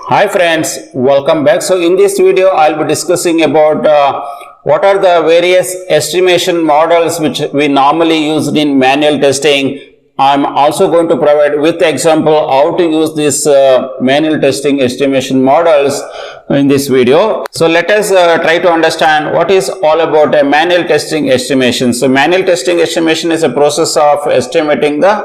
Hi friends, welcome back. So in this video I'll be discussing about what are the various estimation models which we normally use in manual testing. I'm also going to provide with example how to use this manual testing estimation models in this video. So let us try to understand what is all about a manual testing estimation. So manual testing estimation is a process of estimating the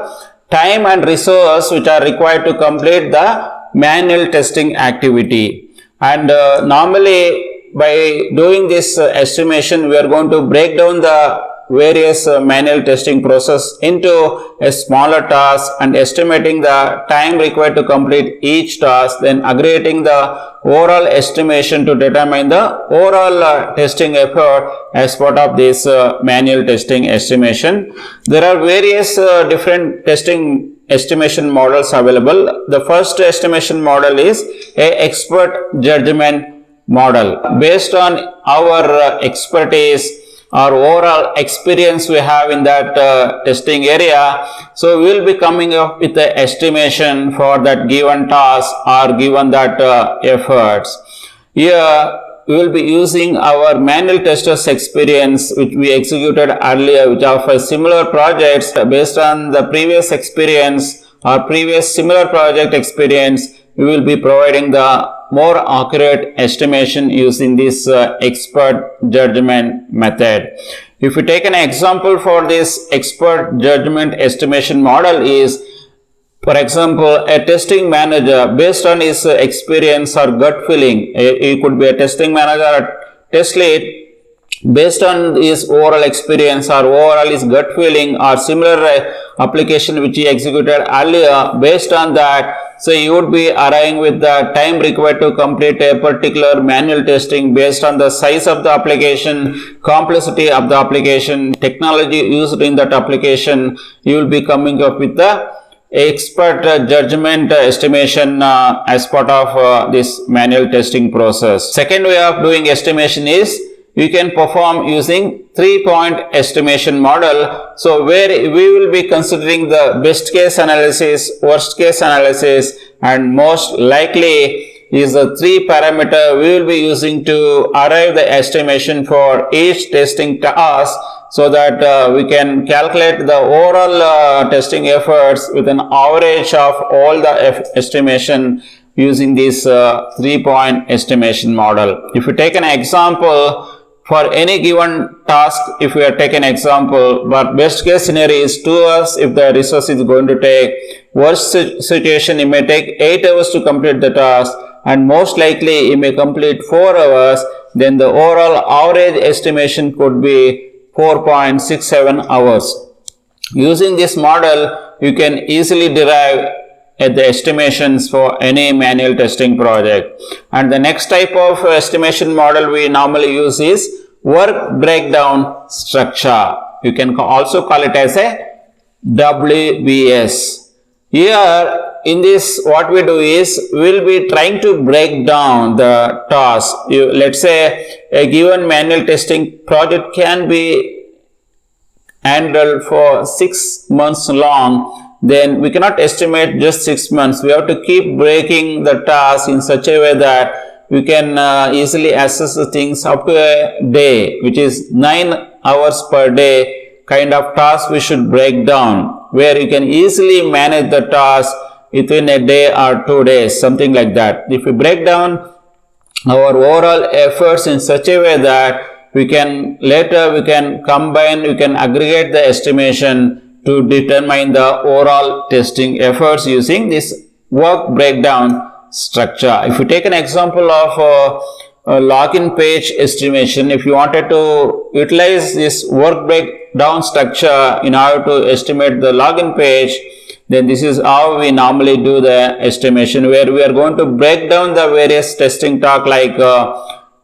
time and resource which are required to complete the manual testing activity. And normally by doing this estimation we are going to break down the various manual testing process into a smaller task and estimating the time required to complete each task, then aggregating the overall estimation to determine the overall testing effort as part of this manual testing estimation. There are various different testing estimation models available. The first estimation model is a expert judgment model. Based on our expertise or overall experience we have in that testing area, so we will be coming up with the estimation for that given task or given that efforts. Here we will be using our manual testers experience which we executed earlier, which of a similar projects. Based on the previous experience or previous similar project experience, we will be providing the more accurate estimation using this expert judgment method. If we take an example for this expert judgment estimation model is, for example, a testing manager based on his experience or gut feeling. He could be a testing manager or test lead. Based on his overall experience or overall his gut feeling or similar application which he executed earlier, based on that, so you would be arriving with the time required to complete a particular manual testing based on the size of the application, complexity of the application, technology used in that application. You will be coming up with the expert judgment estimation as part of this manual testing process. Second way of doing estimation is you can perform using 3-point estimation model. So where we will be considering the best case analysis, worst case analysis, and most likely is the 3 parameter we will be using to arrive the estimation for each testing task, so that we can calculate the overall testing efforts with an average of all the estimation using this 3-point estimation model. If you take an example, for any given task, if we are taking example, but best case scenario is 2 hours if the resource is going to take. Worst situation, it may take 8 hours to complete the task, and most likely it may complete 4 hours. Then the overall average estimation could be 4.67 hours. Using this model, you can easily derive the estimations for any manual testing project. And the next type of estimation model we normally use is work breakdown structure. You can also call it as a WBS. Here in this, what we do is we will be trying to break down the task. Let's say a given manual testing project can be handled for 6 months long. Then we cannot estimate just 6 months. We have to keep breaking the task in such a way that we can easily assess the things up to a day, which is 9 hours per day kind of task we should break down, where you can easily manage the task within a day or 2 days, something like that. If we break down our overall efforts in such a way that we can combine, we can aggregate the estimation to determine the overall testing efforts using this work breakdown structure. If you take an example of a login page estimation, if you wanted to utilize this work breakdown structure in order to estimate the login page, then this is how we normally do the estimation, where we are going to break down the various testing tasks like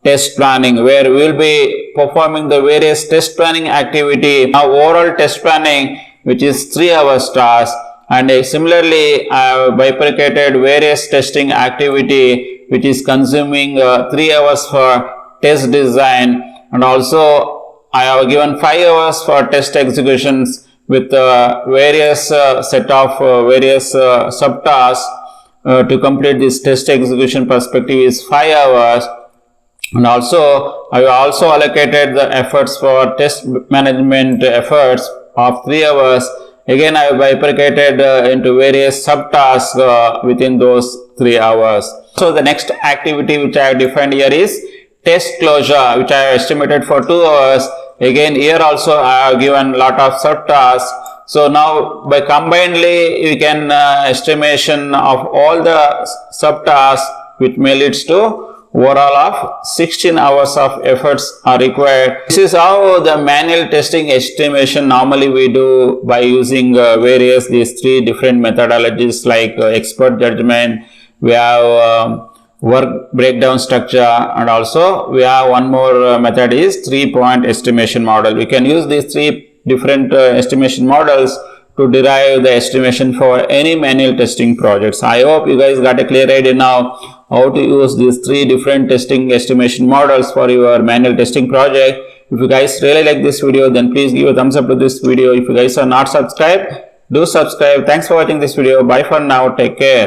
test planning, where we will be performing the various test planning activity. Now overall test planning, which is 3 hours task, and similarly bifurcated various testing activity which is consuming 3 hours for test design, and also I have given 5 hours for test executions with various set of various subtasks to complete this test execution perspective is 5 hours. And also I also allocated the efforts for test management efforts of 3 hours. Again, I have bifurcated into various subtasks within those 3 hours. So the next activity which I have defined here is test closure, which I have estimated for 2 hours. Again, here also I have given lot of subtasks. So now by combinedly we can estimation of all the subtasks, which may leads to overall of 16 hours of efforts are required. This is how the manual testing estimation normally we do by using these 3 different methodologies like expert judgment, we have work breakdown structure, and also we have one more method is 3-point estimation model. We can use these 3 different estimation models to derive the estimation for any manual testing projects. I hope you guys got a clear idea now how to use these 3 different testing estimation models for your manual testing project. If you guys really like this video, then please give a thumbs up to this video. If you guys are not subscribed, do subscribe. Thanks for watching this video. Bye for now. Take care.